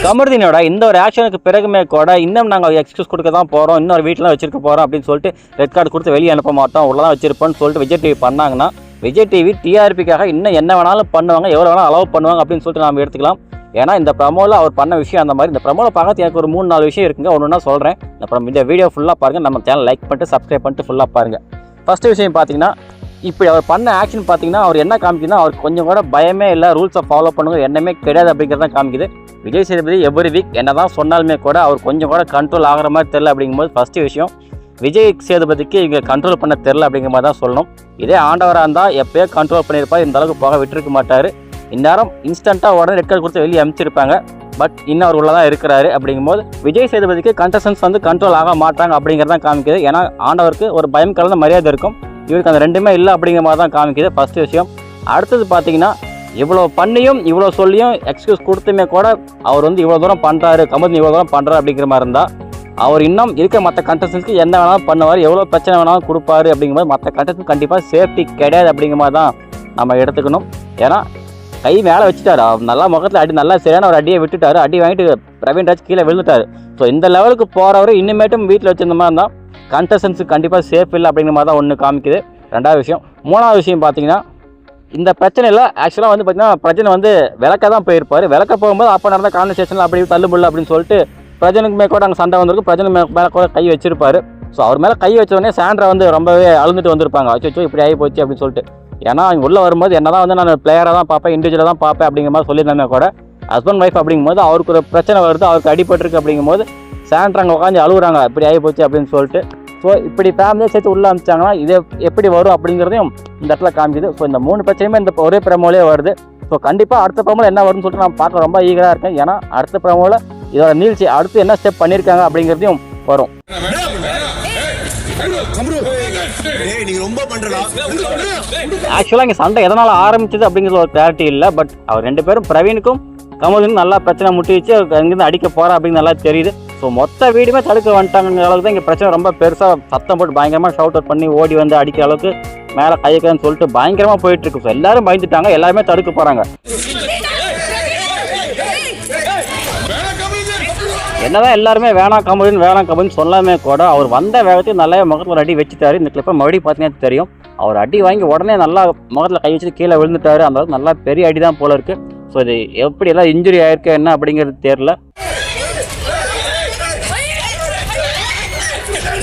கமருதீனோட இந்த ஒரு ஆக்ஷனுக்கு பிறகுமே கூட இன்னும் நாங்கள் எக்ஸ்கியூஸ் கொடுக்க தான் போகிறோம், இன்னொரு வீட்டில் வச்சிருக்க போகிறோம் அப்படின்னு சொல்லிட்டு ரெட் கார்டு கொடுத்து வெளியே அனுப்ப மாட்டோம், உள்ளதான் வச்சிருப்போம்னு சொல்லிட்டு விஜய் டிவி பண்ணாங்கன்னா விஜய் டிவி டிஆர்பிக்காக இன்னும் என்ன வேணாலும் பண்ணுவாங்க, எவ்வளோ வேணாலும் அலோவ் பண்ணுவாங்க அப்படின்னு சொல்லிட்டு நம்ம எடுத்துக்கலாம். ஏன்னா இந்த ப்ரமோவில் அவர் பண்ண விஷயம் அந்த மாதிரி. இந்த ப்ரமோவில் பார்க்க எனக்கு ஒரு 3-4 விஷயம் இருக்குங்க. ஒன்றுனா சொல்கிறேன். அப்புறம் இந்த வீடியோ ஃபுல்லாக பாருங்கள், நம்ம சேனல் லைக் பண்ணிட்டு சப்ஸ்கிரைப் பண்ணிட்டு ஃபுல்லாக பாருங்கள். ஃபஸ்ட்டு விஷயம் பார்த்தீங்கன்னா, இப்படி அவர் பண்ண ஆக்ஷன் பார்த்தீங்கன்னா அவர் என்ன காமிக்குதுன்னா, அவருக்கு கொஞ்சம் கூட பயமே இல்லை, ரூல்ஸை ஃபாலோ பண்ணுங்க எண்ணமே கிடையாது அப்படிங்கிறத காமிக்குது. விஜய் சேதுபதி எவ்ரி வீக் என்ன தான் சொன்னாலுமே கூட அவர் கொஞ்சம் கூட கண்ட்ரோல் ஆகிற மாதிரி தெரில அப்படிங்கும்போது ஃபஸ்ட்டு விஷயம் விஜய் சேதுபதிக்கு இங்கே கண்ட்ரோல் பண்ண தெரில அப்படிங்கிற மாதிரி தான் சொல்லணும். இதே ஆண்டவராக இருந்தால் எப்போயோ கண்ட்ரோல் பண்ணியிருப்பார், இந்த அளவுக்கு போக விட்டுருக்க மாட்டார். இந்நேரம் இன்ஸ்டண்ட்டாக உடனே ரெட் கார்டு கொடுத்து வெளியே அனுப்பிச்சிருப்பாங்க. பட் இன்னும் அவர் உள்ளே தான் இருக்கிறாரு அப்படிங்கும்போது விஜய் சேதுபதிக்கு கண்டஸ்டன்ஸ் வந்து கண்ட்ரோல் ஆக மாட்டாங்க அப்படிங்கிறதான் காமிக்குது. ஏன்னா ஆண்டவருக்கு ஒரு பயம் கலந்த மரியாதை இருக்கும், இவருக்கு அந்த ரெண்டுமே இல்லை அப்படிங்கிற மாதிரி தான் காமிக்குது ஃபஸ்ட்டு விஷயம். அடுத்தது பார்த்தீங்கன்னா, இவ்வளோ பண்ணியும் இவ்வளோ சொல்லியும் எக்ஸ்கியூஸ் கொடுத்துமே கூட அவர் வந்து இவ்வளோ தூரம் பண்ணுறாரு, கமருதீன் இவ்வளோ தூரம் பண்ணுறாரு அப்படிங்கிற மாதிரி இருந்தால் அவர் இன்னும் இருக்க மற்ற கண்டஸ்டன்ஸ்க்கு என்ன வேணாலும் பண்ணுவார், எவ்வளோ பிரச்சனை வேணாலும் கொடுப்பாரு அப்படிங்கும்போது மற்ற கண்டஸ்டன்ஸ் கண்டிப்பாக சேஃப்டி கிடையாது அப்படிங்கிற மாதிரி தான் நம்ம எடுத்துக்கணும். ஏன்னா கை மேலே வச்சுட்டாரு, நல்லா முகத்தில் அடி நல்லா சரியான ஒரு அடியை விட்டுட்டாரு, அடி வாங்கிட்டு பிரவீன் ராஜ் கீழே விழுந்துட்டாரு. ஸோ இந்த லெவலுக்கு போகிறவர் இன்னுமேட்டும் வீட்டில் வச்சிருந்த மாதிரி இருந்தால் கண்டஸ்டன்ஸுக்கு கண்டிப்பாக சேஃப் இல்லை அப்படிங்கிற மாதிரி தான் ஒன்று காமிக்குது. ரெண்டாவது விஷயம். மூணாவது விஷயம் பார்த்தீங்கன்னா, இந்த பிரச்சனையில் ஆக்சுவலாக வந்து பார்த்தீங்கன்னா பிரச்சனை வந்து விளக்க தான் போயிருப்பார். விளக்க போகும்போது அப்போ நடந்த கான்வர்சேஷனில் அப்படி தள்ளுபுள்ள அப்படின்னு சொல்லிட்டு பிரச்சனைக்கு மேலே கூட அங்கே சண்டை வந்திருக்கு, பிரச்சனை மேலே கூட கை வச்சிருப்பாரு. ஸோ அவர் மேலே கை வச்சோடனே சாண்ட்ரா வந்து ரொம்பவே அழுந்துட்டு வந்திருப்பாங்க, அச்சோ இப்படி ஆகி போச்சு அப்படின்னு சொல்லிட்டு. ஏன்னா அவங்க உள்ளே வரும்போது என்ன தான் வந்து நான் பிளேயராக தான் பார்ப்பேன், இண்டிவிஜுவலாக தான் பார்ப்பேன் அப்படிங்கிற மாதிரி சொல்லியிருந்தாங்க கூட. ஹஸ்பண்ட் ஒய்ஃப் அப்படிங்கும்போது அவருக்கு ஒரு பிரச்சனை வருது, அவருக்கு அடிபட்டிருக்கு அப்படிங்கும்போது சாண்ட்ரா அங்கே உட்காந்து அழுகுறாங்க, இப்படி ஆகி போச்சு அப்படின்னு சொல்லிட்டு. ஸோ இப்படி ஃபேமிலியை சேர்த்து உள்ளே அனுப்பிச்சாங்கன்னா இது எப்படி வரும் அப்படிங்கிறதையும் இந்த இடத்துல காமிக்குது. ஸோ இந்த 3 பிரச்சனையுமே இந்த ஒரே ப்ரமோலே வருது. ஸோ கண்டிப்பாக அடுத்த ப்ரமோவில் என்ன வரும்னு சொல்லிட்டு நான் பார்க்க ரொம்ப ஈகராக இருக்கேன். ஏன்னா அடுத்த ப்ரமோவில் இதோட நீழ்ச்சி அடுத்து என்ன ஸ்டெப் பண்ணியிருக்காங்க அப்படிங்கிறதையும் வரும். ஆக்சுவலாக இங்கே சண்டை எதனால் ஆரம்பிச்சது அப்படிங்கிறது ஒரு கிளாரிட்டி இல்லை. பட் அவர் 2 பேரும் பிரவீனுக்கும் கமலுக்கும் நல்லா பிரச்சனை முட்டிச்சு அங்கேருந்து அடிக்க போகிறா அப்படின்னு நல்லா தெரியுது. ஸோ மொத்த வீடுமே தடுக்க வந்துட்டாங்கிற அளவுக்கு தான் இங்கே பிரச்சனை ரொம்ப பெருசாக சத்தம் போட்டு பயங்கரமாக ஷவுட் அவுட் பண்ணி ஓடி வந்து அடிக்கிற அளவுக்கு மேலே கையக்கன்னு சொல்லிட்டு பயங்கரமாக போயிட்டுருக்கு. ஸோ எல்லாரும் பயந்துட்டாங்க, எல்லாருமே தடுக்க போகிறாங்க. என்னதான் எல்லாருமே வேணாம் கமருதீன் சொல்லாமே கூட அவர் வந்த வேகத்தையும் நல்லா முகத்தில் ஒரு அடி வச்சுட்டாரு. இந்த கிளிப்பை மறுபடியும் பார்த்தீங்கன்னா தெரியும், அவர் அடி வாங்கி உடனே நல்லா முகத்தில் கை வச்சுட்டு கீழே விழுந்துட்டாரு. அந்த அளவுக்கு நல்லா பெரிய அடி தான் போல இருக்குது. ஸோ இது எப்படி எல்லாம் இன்ஜுரி ஆயிருக்கு என்ன அப்படிங்கிறது தெரியல.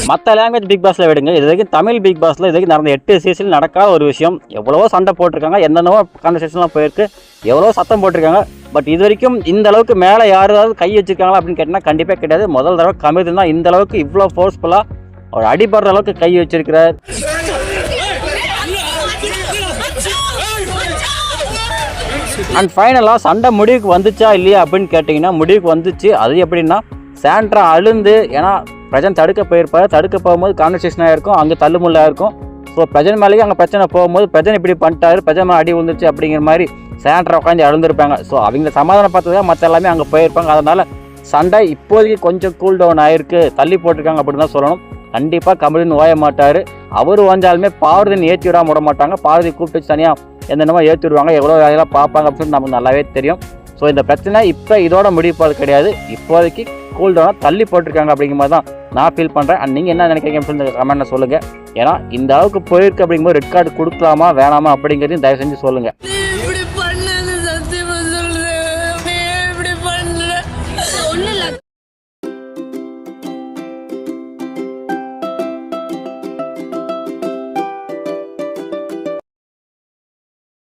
மற்ற லாங்குவேஜ் பிக் பாஸில் விடுங்க, இது வரைக்கும் தமிழ் பிக் பாஸில் இது வரைக்கும் நடந்த 8 சீசன் நடக்காத ஒரு விஷயம். எவ்வளவோ சண்டை போட்டிருக்காங்க, என்னென்னவோ கான்வர்சேஷன்லாம் போயிருக்கு, எவ்வளோ சத்தம் போட்டிருக்காங்க. பட் இது வரைக்கும் இந்த அளவுக்கு மேலே யாராவது கை வச்சுருக்காங்களா அப்படின்னு கேட்டிங்கன்னா கண்டிப்பாக கிடையாது. முதல் தடவை கமருதீன் தான் இந்த அளவுக்கு இவ்வளோ ஃபோர்ஸ்ஃபுல்லாக அவர் அடிபடுற அளவுக்கு கை வச்சிருக்கிறார். அண்ட் ஃபைனலாக சண்டை முடிவுக்கு வந்துச்சா இல்லையா அப்படின்னு கேட்டிங்கன்னா முடிவுக்கு வந்துச்சு. அது எப்படின்னா சாண்ட்ரா அழுந்து, ஏன்னா பிரஜன் தடுக்க போயிருப்பாரு, தடுக்க போகும்போது கான்வர்சேஷனாக இருக்கும், அங்கே தள்ளுமுள்ளாக இருக்கும். ஸோ பிரஜன் மேலேயும் அங்கே பிரச்சனை போகும்போது பிரஜன் இப்படி பண்ணிட்டாரு, பிரஜன் மேலே அடி வந்துச்சு அப்படிங்கிற மாதிரி சாண்ட்ரா உட்காந்து அழுந்துருப்பாங்க. ஸோ அவங்கள சமாதானம் பார்த்ததுதான் மற்ற எல்லாமே அங்கே போயிருப்பாங்க. அதனால் சண்டை இப்போதைக்கு கொஞ்சம் கூல் டவுன் ஆயிருக்கு, தள்ளி போட்டிருக்காங்க அப்படின்னு தான் சொல்லணும். கண்டிப்பாக கமருதீன் ஓய மாட்டார். அவர் வந்தாலுமே பார்வதின் ஏற்றி விடாம விட மாட்டாங்க. பார்வதி கூப்பிட்டு வச்சு தனியாக என்னென்னமோ ஏற்றி விடுவாங்க, எவ்வளோ வேலையெல்லாம் பார்ப்பாங்க அப்படின்னு நமக்கு நல்லாவே தெரியும். ஸோ இந்த பிரச்சனை இப்போ இதோட முடிப்பாது கிடையாது, இப்போதைக்கு கூல் டவுனாக தள்ளி போட்டிருக்காங்க அப்படிங்கிற மாதிரி தான் நான் ஃபீல் பண்ணுறேன். அண்ட் நீங்கள் என்ன நினைக்கிறீங்க அப்படின்னு கமெண்ட்டில் சொல்லுங்கள். ஏன்னா இந்த அளவுக்கு போயிருக்கு அப்படிங்கும்போது ரெட் கார்டு கொடுக்கலாமா வேணாமா அப்படிங்கிறதையும் தயவு செஞ்சு சொல்லுங்கள்.